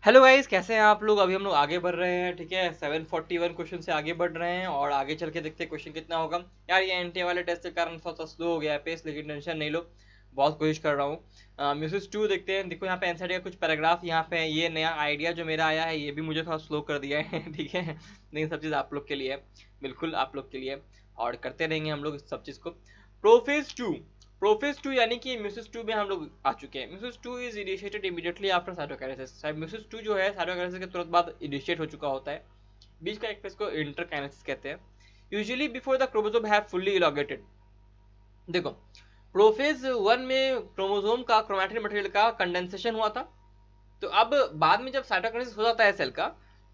Hello guys, कैसे हैं आप लोग। अभी हम लोग आगे बढ़ रहे हैं, ठीक है। 741 क्वेश्चन से आगे बढ़ रहे हैं और आगे चल के देखते हैं क्वेश्चन कितना होगा। यार ये एनटीए वाले टेस्ट के कारण थोड़ा सा स्लो हो गया है पेस, लेकिन टेंशन नहीं लो, बहुत कोशिश कर रहा हूँ। म्यूसिस 2 देखते हैं। देखो यहाँ पे एनसीईआरटी का कुछ पैराग्राफ यहाँ पे है। ये नया आइडिया जो मेरा आया है ये भी मुझे थोड़ा स्लो कर दिया है ठीक है, लेकिन सब चीज़ आप लोग के लिए है, बिल्कुल आप लोग के लिए, और करते रहेंगे हम लोग इस सब चीज़ को। प्रोफेज 2 यानी कि म्यूसिस 2 में हम लोग आ चुके हैं। Meiosis 2 is initiated immediately after cytokinesis. Meiosis 2 जो है साइटोकाइनेसिस के तुरंत बाद इनिशिएट हो चुका होता है। बीच का एक फेज को इंटरकाइनेसिस कहते हैं। Usually before the chromosome have fully elongated. देखो, प्रोफेज 1 में क्रोमोसोम का क्रोमैटिन मटेरियल का कंडेंसेशन हुआ था। तो अब बाद में जब साइटोकाइनेसिस हो जाता है सेल का,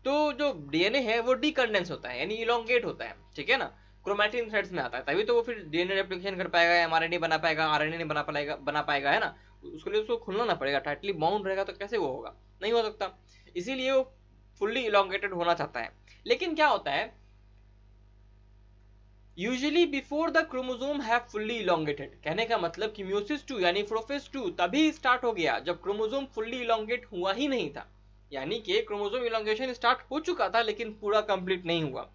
तो जो डीएनए है वो डीकंडेंस होता है, यानी इलोंगेट होता है, ठीक है ना। क्रोमैटिन थ्रेड्स में आता है, तभी तो वो फिर डीएनए रेप्लिकेशन कर पाएगा, एमआरएनए बना पाएगा, आरएनए नहीं बना पाएगा, है ना। उसके लिए उसको खुलना ना पड़ेगा, टाइटली बाउंड रहेगा तो कैसे वो होगा, नहीं हो सकता। इसीलिए वो फुल्ली इलोंगेटेड होना चाहता है। लेकिन क्या होता है, usually before the chromosome have fully elongated, कहने का मतलब कि म्यूसिस 2 यानी प्रोफेज 2 तभी स्टार्ट हो गया जब क्रोमोसोम फुल्ली इलोंगेट हुआ ही नहीं था। यानी कि क्रोमोसोम इलोंगेशन स्टार्ट हो चुका था लेकिन पूरा कंप्लीट नहीं हुआ।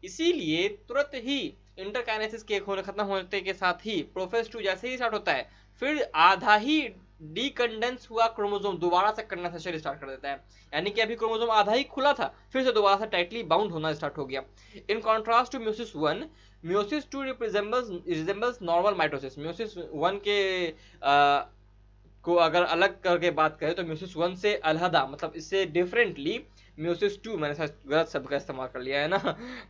इसीलिए तुरंत ही इंटरकाइनेसिस के खत्म होने के साथ ही प्रोफेज 2 जैसे ही स्टार्ट होता है, फिर आधा ही डीकंडेंस हुआ क्रोमोसोम दोबारा से कंडेंसेशन स्टार्ट कर देता है। यानी कि अभी क्रोमोसोम आधा ही खुला था, फिर से दोबारा से टाइटली बाउंड होना स्टार्ट हो गया। In contrast to meiosis 1, meiosis 2 resembles normal mitosis. Meiosis 1 के को अगर अलग करके बात करें तो म्यूसिस 1 से अलहदा, मतलब इससे डिफरेंटली म्यूसिस 2, मैंने गलत शब्द का इस्तेमाल कर लिया है ना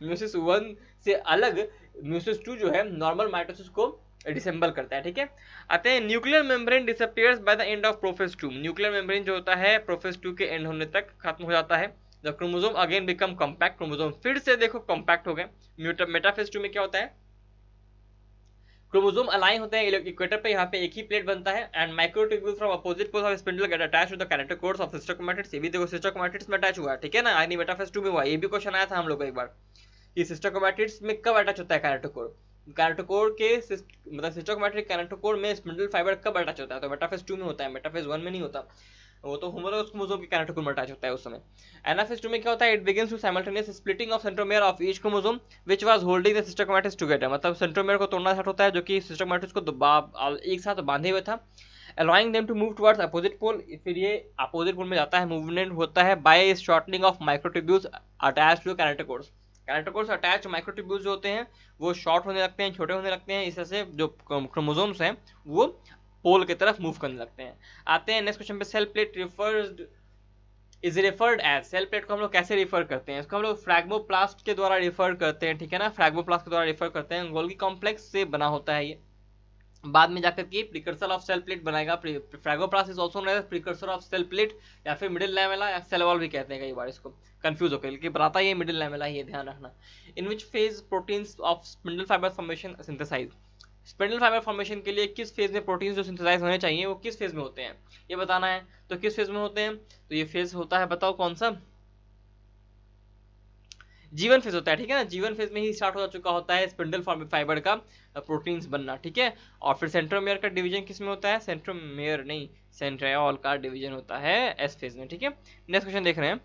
म्यूसिस 1 से अलग म्यूसिस 2 जो है नॉर्मल माइटोसिस को डिसेंबल करता है, ठीक है। आते हैं, nuclear membrane disappears by the end of prophase 2। Nuclear membrane जो होता है प्रोफेज 2 के एंड होने तक खत्म हो जाता है। The chromosome again become compact. Chromosome फिर से देखो कॉम्पैक्ट हो गए। मेटाफेज 2 में क्या होता है, क्रोमोसोम अलाइन होते हैं इक्वेटर पे, यहाँ पे एक ही प्लेट बनता है, and microtubule from opposite poles of spindle get attached to the kinetochores of sister chromatids. ये भी देखो सिस्टर क्रोमैटिड्स में अटैच हुआ है, ठीक है ना। यानी मेटाफेज 2 में हुआ। ये भी क्वेश्चन आया था हम लोग को एक बार कि सिस्टर क्रोमैटिड्स में कब अटैच होता है कैरेटोकोर। कैरेटोकोर के मतलब सिस्टर क्रोमैटिड कैरेटोकोर में स्पिंडल फाइबर कब अटैच होता है, तो मेटाफेज 2 में होता है, मेटाफेज 1 में नहीं होता। वो तो होमोलोगस क्रोमोसोम के कैरेटोकोर में अटैच होता है उस समय। एनाफेज 2 में क्या होता है, it begins to simultaneous splitting of centromere of each chromosome which was holding the sister chromatids together. मतलब सेंट्रोमियर को तोड़ना स्टार्ट होता है जो कि सिस्टर क्रोमैटिड्स को एक साथ बांधे हुए था, allowing them to move towards opposite pole। फिर ये अपोजिट पोल में जाता है, मूवमेंट होता है by shortening of microtubules attached to kinetochores. Kinetochores attach microtubules जो होते हैं वो शॉर्ट होने लगते हैं, छोटे होने लगते हैं, इस तरह से जो क्रोमोसोम्स हैं वो पोल की तरफ मूव करने लगते हैं। आते हैं नेक्स्ट क्वेश्चन पे। Cell plate referred is referred as. Cell plate को हम लोग कैसे रिफर करते हैं, इसको हम लोग फ्रैग्मोप्लास्ट के द्वारा रिफर करते हैं, ठीक है ना। फ्रैग्मोप्लास्ट के द्वारा रिफर करते हैं। गोल्गी कॉम्प्लेक्स से बना होता है ये, बाद में जाकर के प्रिकर्सर ऑफ सेल प्लेट बनाएगा। Phragmoplast is also known as precursor of cell plate, या फिर मिडिल लैमेला या सेल वॉल भी कहते हैं कई बार इसको, कंफ्यूज होकर, लेकिन बनाता ये मिडिल लैमेला ही है, ध्यान रखना। In which phase proteins of spindle fibre formation synthesize. Spindle fibre formation के लिए किस फेज में प्रोटीन्स जो सिंथेसाइज होने चाहिए वो किस फेज में होते हैं, ये बताना है। तो किस फेज में होते हैं, तो ये फेज होता है, बताओ कौन सा, जीवन फेज होता है, ठीक है ना। जीवन फेज में ही स्टार्ट हो चुका होता है स्पिंडल फाइबर का प्रोटीन्स बनना, ठीक है। और फिर सेंट्रोमियर का डिवीजन किस में होता है, सेंट्रोमियर नहीं, सेंट्रियोल का डिवीजन होता है एस फेज में, ठीक है। नेक्स्ट क्वेश्चन देख रहे हैं,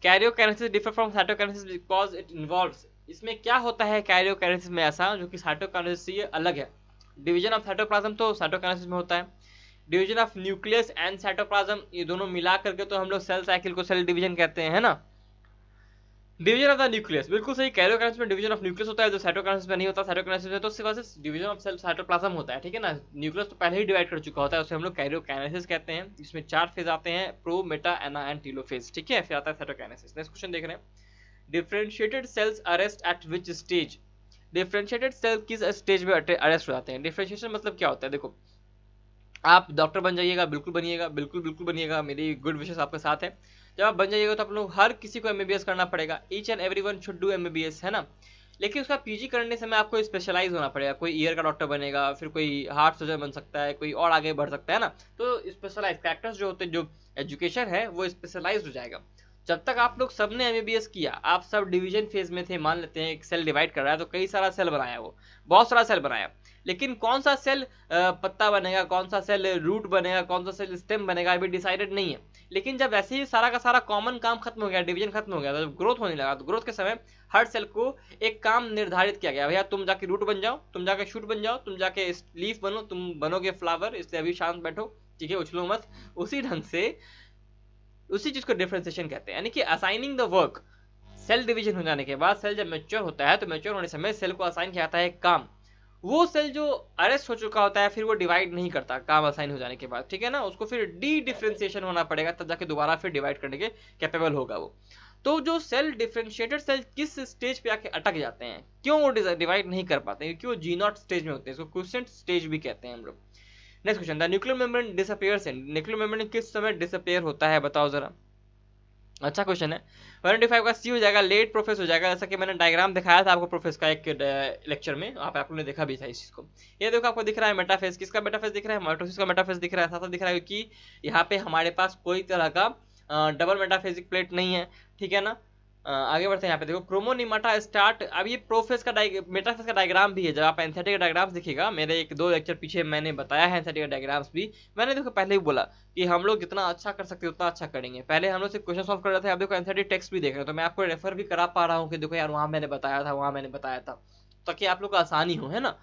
karyokinesis differ from cytokinesis because it involves. इसमें क्या होता है कैरियोकाइनेसिस में ऐसा जो कि साइटोकाइनेसिस से ये अलग है। डिवीजन ऑफ साइटोप्लाज्म तो साइटोकाइनेसिस में होता है, division of nucleus and cytoplasm ये दोनों मिला करके तो हम लोग सेल साइकिल को सेल डिवीजन कहते हैं, है ना। डिवीजन ऑफ द न्यूक्लियस, बिल्कुल सही। कैरियोकाइनेसिस में डिवीजन ऑफ न्यूक्लियस होता है जो साइटोकाइनेसिस में नहीं होता। साइटोकाइनेसिस में तो सिर्फ डिवीजन ऑफ सेल साइटोप्लाज्म होता है, ठीक है ना। न्यूक्लियस तो पहले ही डिवाइड कर चुका होता है, उसे हम लोग कैरियोकाइनेसिस कहते हैं। इसमें 4 फेज आते हैं, pro, meta, ana and telophase, ठीक है। फिर आता है साइटोकाइनेसिस। नेक्स्ट क्वेश्चन देख रहे हैं, differentiated cells arrest at which stage. Differentiated cell किस स्टेज में अरेस्ट हो जाते हैं। डिफरेंशिएशन मतलब क्या होता है, देखो आप डॉक्टर बन जाइएगा, बिल्कुल बनिएगा, बिल्कुल बिल्कुल बनिएगा, मेरी गुड विशेस आपके साथ है। जब आप बन जाइएगा तो आप लोग हर किसी को एमबीबीएस करना पड़ेगा, each and everyone should do MBBS, है ना। लेकिन उसका पीजी करने से आपको स्पेशलाइज होना पड़ेगा, कोई ईयर का डॉक्टर बनेगा, फिर कोई हार्ट सर्जन बन सकता है, कोई और आगे बढ़ सकता है ना। तो स्पेशलाइज कैरेक्टर्स जो होते हैं, जो एजुकेशन है वो स्पेशलाइज हो जाएगा। जब तक आप लोग सबने एमबीबीएस किया, आप सब डिवीजन फेज में थे, मान लेते हैं एक सेल डिवाइड कर रहा है तो कई सारा सेल बनाया, वो बहुत सारा सेल बनाया, लेकिन कौन सा सेल पत्ता बनेगा, कौन सा सेल रूट बनेगा, कौन सा सेल स्टेम बनेगा, अभी डिसाइडेड नहीं है। लेकिन जब ऐसे ही सारा का सारा कॉमन काम खत्म हो गया, डिवीजन खत्म हो गया, तो ग्रोथ होने लगा, तो ग्रोथ के समय हर सेल को एक काम निर्धारित किया गया, भैया तुम जाके रूट बन जाओ, तुम जाके शूट बन जाओ, तुम जाके लीफ बनो, तुम बनोगे फ्लावर, इसलिए अभी शांत बैठो, ठीक है, उछलो मत। उसी ढंग से उसी चीज को डिफरेंशिएशन कहते हैं, यानी कि assigning the work. Cell division हो जाने के बाद सेल जब मैच्योर होता है, तो मैच्योर होने समय सेल को असाइन किया जाता है काम। वो सेल जो अरेस्ट हो चुका होता है फिर वो डिवाइड नहीं करता काम असाइन हो जाने के बाद, ठीक है ना, उसको फिर डी डिफरेंशिएशन होना पड़ेगा, तब जाके दोबारा फिर डिवाइड करने के कैपेबल होगा वो। तो जो सेल डिफरेंशिएटेड सेल किस स्टेज पे आके अटक जाते हैं, क्यों वो डिवाइड नहीं कर पाते, क्योंकि वो जी नॉट स्टेज में होते हैं, इसको क्विसेंट स्टेज भी कहते हैं हम लोग। Next question, the nuclear membrane disappears in, nuclear membrane किस समय डिसअपीयर होता है, बताओ जरा। अच्छा क्वेश्चन है। 125 का सी हो जाएगा, लेट प्रोफेस हो जाएगा, जैसा कि मैंने डायग्राम दिखाया था आपको प्रोफेस का एक लेक्चर में, आप लोगों ने देखा भी था इस चीज को। ये देखो आपको दिख रहा है मेटाफेज, किसका मेटाफेज दिख रहा है, माइटोसिस का मेटाफेज दिख रहा है, साथ दिख रहा है कि यहाँ पे हमारे पास कोई तरह का डबल मेटाफेजिक प्लेट नहीं है, ठीक है ना। आगे बढ़ते हैं, यहाँ पे देखो क्रोमोनिमाटा स्टार्ट, अब ये प्रोफेस का मेटाफेज का डायग्राम भी है, जब आप एंथेटिक डायग्राम्स दिखेगा, मेरे एक दो लेक्चर पीछे मैंने बताया है एंथेटिक डायग्राम्स भी, मैंने देखो पहले ही बोला कि हम लोग जितना अच्छा कर सकते हैं उतना अच्छा करेंगे। पहले हम लोग सिर्फ क्वेश्चन सॉल्व कर रहे थे, अब देखो एंथेटिक टेक्स्ट भी देख रहे हो, तो मैं आपको रेफर भी करा पा रहा हूँ कि देखो यार वहां मैंने बताया था, वहां मैंने बताया था, ताकि आप लोग को आसानी हो, है ना।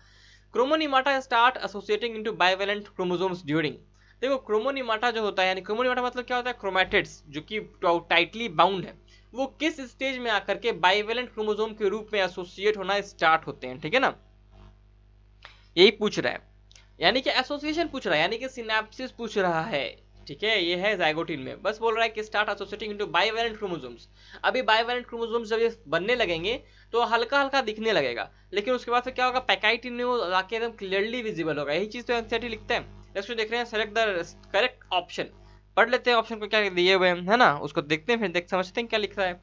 Chromonemata start associating into bivalent chromosomes during, देखो क्रोमोनिमाटा जो होता है, यानी क्रोमोनिमाटा मतलब क्या होता है, क्रोमैटिड्स जो कि टाइटली बाउंड है, वो किस स्टेज में आकर के बाइवेलेंट क्रोमोसोम के रूप में एसोसिएट होना स्टार्ट होते हैं, ठीक है ना, यही पूछ रहा है, यानी कि एसोसिएशन पूछ रहा है, यानी कि सिनेप्सिस पूछ रहा है, ठीक है। ये है जाइगोटिन में, बस बोल रहा है कि start associating into bivalent chromosomes. अभी बाइवेलेंट क्रोमोसोम्स जब ये बनने लगेंगे तो हल्का हल्का दिखने लगेगा, लेकिन उसके बाद फिर क्या होगा, पैकाइटिन में वो आके एकदम क्लियरली विजिबल होगा, यही चीज तो एनसीईआरटी लिखता है। नेक्स्ट देख रहे हैं, सेलेक्ट द करेक्ट ऑप्शन, पढ़ लेते हैं ऑप्शन को क्या दिए हुए हैं, है ना, उसको देखते हैं, फिर देख समझते हैं क्या लिख रहा है।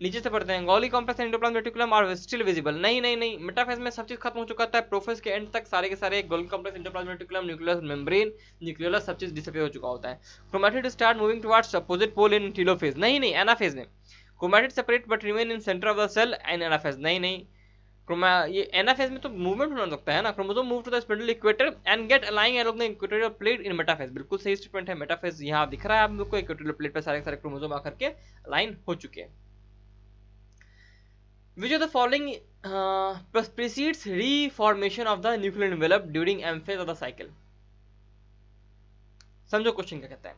नीचे से पढ़ते हैं, Golgi complex and endoplasm reticulum are still visible, नहीं नहीं नहीं, मेटाफेज में सब चीज खत्म हो चुका था, प्रोफेज के एंड तक सारे के सारे Golgi complex, endoplasm reticulum, nucleus membrane, nucleus सब चीज डिसअपीयर हो चुका होता है। Chromatid start moving towards opposite pole in telophase, नहीं नहीं, एनाफेज में chromatid separate but remain in centre of the cell and anaphase, नहीं नहीं, ये एनाफेज में तो मूवमेंट होना लगता है ना, chromosome move to the spindle equator and get aligning along the equatorial plate in metaphase, बिल्कुल सही स्टेटमेंट है। मेटाफेज यहाँ दिख रहा है आप लोग को, इक्वेटोरियल प्लेट पे सारे क्रोमोसोम आकर के अलाइन हो चुके हैं। Which of the following precedes reformation of the nuclear envelope during M phase of the cycle? समझो क्वेश्चन क्या कहता है,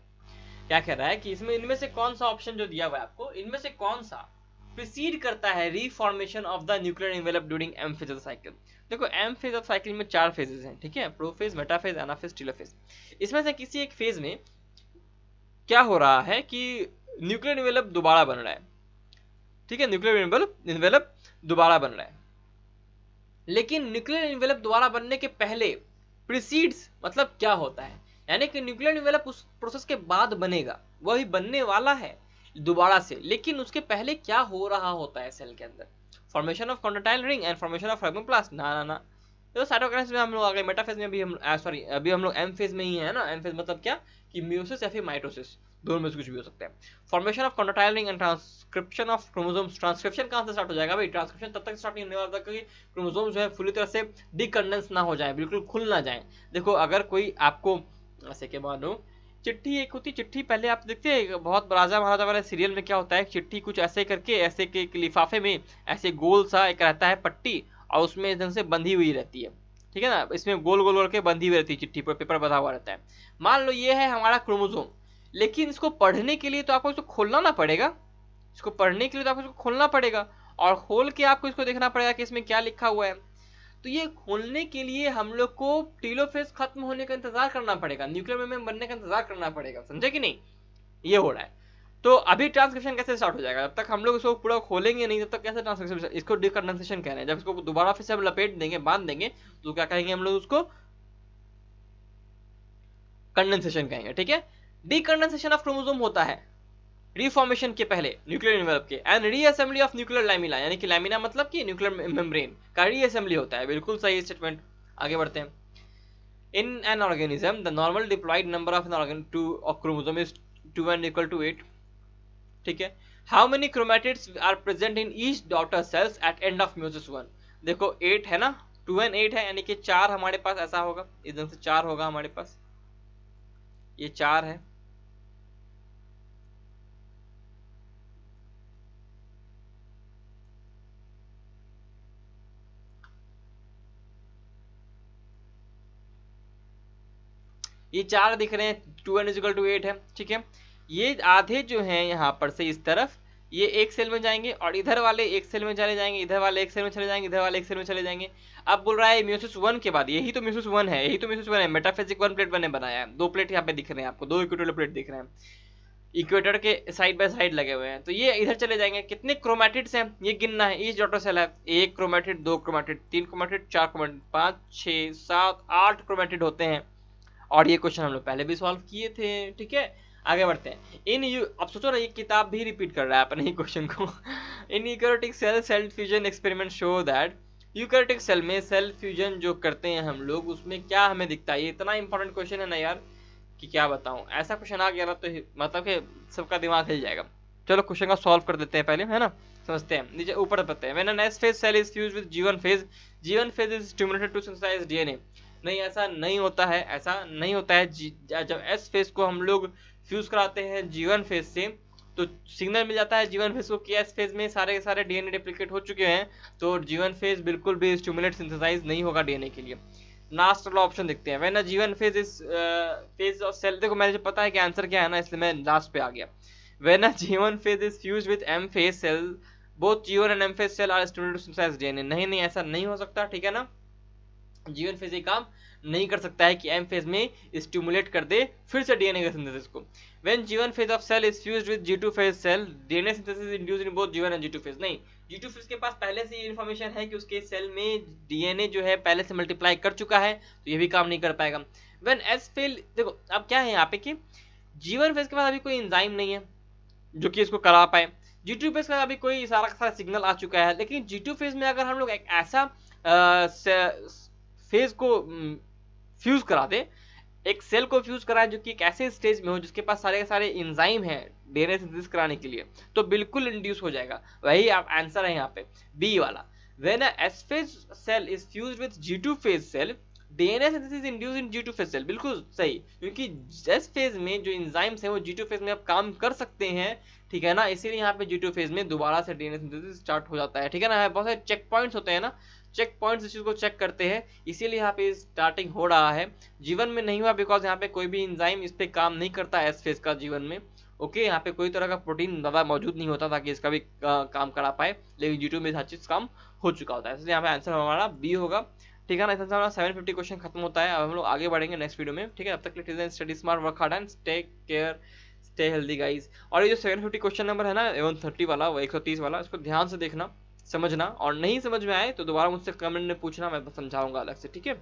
क्या कह रहा है कि इसमें इनमें से कौन सा ऑप्शन जो दिया हुआ है आपको, इनमें से कौन सा प्रीसीड करता है reformation of the nuclear envelope during M phase of cycle. देखो एम फेज ऑफ साइकिल में 4 फेजेस हैं, ठीक है, प्रोफेज, मेटाफेज, एनाफेज, टेलोफेज। इसमें से किसी एक फेज में क्या हो रहा है कि न्यूक्लियर एनवेलप दोबारा बन रहा है, ठीक है, न्यूक्लियर एनवेलप दोबारा बन रहा है, लेकिन न्यूक्लियर एनवेलप दोबारा बनने के पहले प्रीसीड्स मतलब क्या होता है, यानी कि न्यूक्लियर एनवेलप उस प्रोसेस के बाद बनेगा, वही बनने वाला है दोबारा से, लेकिन उसके पहले क्या हो रहा होता है सेल के अंदर, formation of contractile ring and formation of fibroblast, ना ना ना, तो साइटोकाइनेसिस में हम लोग आ गए, मेटाफेज में भी हम सॉरी अभी हम लोग एम फेज में ही है ना, एम फेज मतलब क्या कि मियोसिस या फिर माइटोसिस, दोनों में से कुछ भी हो सकता है। Formation of contractile ring and transcription of chromosomes, transcription कहां से स्टार्ट हो जाएगा भाई, ट्रांसक्रिप्शन तब तक स्टार्ट नहीं होने वाला क्योंकि क्रोमोसोम जो है पूरी तरह से डिकंडेंस ना हो जाए, बिल्कुल खुल ना जाए। देखो अगर कोई आपको ऐसे के मानो चिट्ठी एक होती, चिट्ठी पहले आप देखते हैं बहुत राजा महाराजा वाले सीरियल में क्या होता है, चिट्ठी कुछ ऐसे करके ऐसे के लिफाफे में ऐसे गोल सा एक रहता है पट्टी, और उसमें एकदम से बंधी हुई रहती है, ठीक है ना, इसमें गोल गोल करके बंधी हुई रहती है चिट्ठी पर, पेपर बंधा हुआ रहता है। मान लो ये है हमारा क्रोमोसोम, लेकिन इसको पढ़ने के लिए तो आपको इसको खोलना ना पड़ेगा, इसको पढ़ने के लिए तो आपको इसको खोलना पड़ेगा, और खोल के आपको इसको देखना पड़ेगा कि इसमें क्या लिखा हुआ है। तो ये खोलने के लिए हम लोग को टेलोफेज खत्म होने का इंतजार करना पड़ेगा, न्यूक्लियर मेम्ब्रेन बनने का इंतजार करना पड़ेगा, समझे कि नहीं, ये हो रहा है। तो अभी ट्रांसक्रिप्शन कैसे स्टार्ट हो जाएगा, जब तक हम लोग इसको पूरा खोलेंगे नहीं तब तक कैसे ट्रांसक्रिप्शन, इसको डिकंडेंसेशन कह रहे हैं, जब इसको दोबारा फिर से हम लपेट देंगे, बांध देंगे, तो क्या कहेंगे हम लोग उसको कंडेंसेशन कहेंगे, ठीक है। डिकंडेंसेशन ऑफ क्रोमोसोम होता है रिफॉर्मेशन के पहले न्यूक्लियर एनवेलप के, and reassembly of nuclear lamina, यानी कि लैमिना मतलब कि न्यूक्लियर मेम्ब्रेन का रीअसेंबली होता है, बिल्कुल सही स्टेटमेंट। आगे बढ़ते हैं, in an organism the normal diploid number of an organ two of chromosome is 2 and equal to 8, ठीक है। How many chromatids are present in each daughter cells at end of meiosis 1, देखो 8 है ना, 2 and 8 है, यानी कि 4 हमारे पास ऐसा होगा, इधर से 4 होगा हमारे पास, ये 4 है। ये 4 दिख रहे हैं, 2n = 8 है, ठीक है। ये आधे जो हैं यहाँ पर से इस तरफ, ये एक सेल में जाएंगे और इधर वाले एक सेल में चले जाएंगे, इधर वाले एक सेल में चले जाएंगे, इधर वाले एक सेल में चले जाएंगे। अब बोल रहा है म्यूसिस 1 के बाद, यही तो म्यूसिस 1 है, यही तो म्यूसिस 1 है। मेटाफिजिक 1 प्लेट 1 ने बनाया है, 2 प्लेट यहाँ पे दिख रहे हैं आपको, 2 इक्वेटोरियल प्लेट दिख रहे हैं, इक्वेटर के साइड बाय साइड लगे हुए हैं। तो ये इधर चले जाएंगे। कितने क्रोमैटिड्स हैं ये गिनना है। ईच डॉटर सेल है 1 chromatid, 2 chromatid, 3 chromatid, 4 chromatid, 5 6 7 8 chromatid होते हैं। और ये क्वेश्चन हम लोग पहले भी सॉल्व किए थे, ठीक है। आगे बढ़ते हैं। अब सोचो ना, ये किताब भी रिपीट कर रहा है अपने ही क्वेश्चन को। In eukaryotic cell fusion experiment show that, eukaryotic cell में सेल फ्यूजन जो करते हैं हम लोग, उसमें क्या हमें दिखता है। ये इतना इंपॉर्टेंट क्वेश्चन है ना यार कि क्या बताऊं। ऐसा क्वेश्चन आ गया ना तो मतलब कि सबका दिमाग हिल जाएगा। चलो क्वेश्चन का सॉल्व कर देते हैं पहले, है ना, समझते हैं। नीचे ऊपर बताते हैं, when an S phase cell is fused with G1 phase, G1 phase is stimulated to synthesize DNA. नहीं, ऐसा नहीं होता है, ऐसा नहीं होता है। जब एस फेज को हम लोग फ्यूज कराते हैं G1 फेज से, तो सिग्नल मिल जाता है G1 फेज को कि एस फेज में सारे के सारे डीएनए रेप्लिकेट हो चुके हैं, तो G1 फेज बिल्कुल भी स्टिमुलेट सिंथेसाइज नहीं होगा डीएनए के लिए। लास्ट वाला ऑप्शन देखते हैं, when G1 phase is phase of cell. देखो मुझे पता है कि आंसर क्या है ना, इसलिए मैं लास्ट पे आ गया। When G1 phase is fused with M phase cell, both G1 and M phase cell are stimulated to synthesize DNA. नहीं, ऐसा नहीं हो सकता, ठीक है ना। G1 फेज ये काम नहीं कर सकता है कि M फेज में स्टिमुलेट कर दे फिर से डीएनए का सिंथेसिस को। When G1 phase of cell is fused with G2 phase cell, DNA synthesis is induced in both G1 and G2 phase। नहीं, G2 phase के पास पहले से ये इन्फॉर्मेशन है कि उसके सेल में डीएनए जो है पहले से मल्टीप्लाई कर चुका है, तो ये भी काम नहीं कर पाएगा। When S फेल, देखो अब क्या है यहाँ पे कि G1 फेज के पास अभी कोई एंजाइम नहीं है जो कि इसको करा पाए। G2 फेज का अभी कोई सारा का सारा सिग्नल आ चुका है, लेकिन G2 फेज में अगर हम लोग एक ऐसा फेज को फ्यूज करा दे, एक सेल को फ्यूज कराए जो कि एक ऐसे स्टेज में हो जिसके पास सारे के सारे एंजाइम हैं डीएनए सिंथेसिस कराने के लिए, तो बिल्कुल इंड्यूस हो जाएगा। वही आप आंसर है यहाँ पे बी वाला। When a S phase cell is fused with G2 phase cell, DNA synthesis induced in G2 phase cell. बिल्कुल सही, क्योंकि एस फेज में जो एंजाइम्स हैं वो G2 फेज में अब काम कर सकते हैं, ठीक है ना। इसीलिए यहाँ पे G2 फेज में दोबारा से डीएनए सिंथेसिस स्टार्ट हो जाता है, ठीक है ना। बहुत सारे चेक पॉइंट्स होते हैं ना, चेक पॉइंट्स इस चीज को चेक करते हैं, इसीलिए यहाँ पे स्टार्टिंग हो रहा है। जीवन में नहीं हुआ बिकॉज यहाँ पे कोई भी एंजाइम इस पे काम नहीं करता एस फेज का जीवन में। ओके, यहाँ पे कोई तरह का प्रोटीन ज्यादा मौजूद नहीं होता ताकि इसका भी काम करा पाए, लेकिन G2 में हर चीज काम हो चुका होता है, इसलिए यहाँ पे आंसर हमारा बी होगा, ठीक है ना। इससे हमारा 750 क्वेश्चन खत्म होता है। अब हम लोग आगे बढ़ेंगे नेक्स्ट वीडियो में, ठीक है। अब तक के लिए study smart, work hard and take care, stay healthy guys. और ये जो 750 क्वेश्चन नंबर है ना 130 वाला, वो 130 वाला, इसको ध्यान से देखना, समझना, और नहीं समझ में आए तो दोबारा मुझसे कमेंट में पूछना, मैं समझाऊंगा अलग से, ठीक है।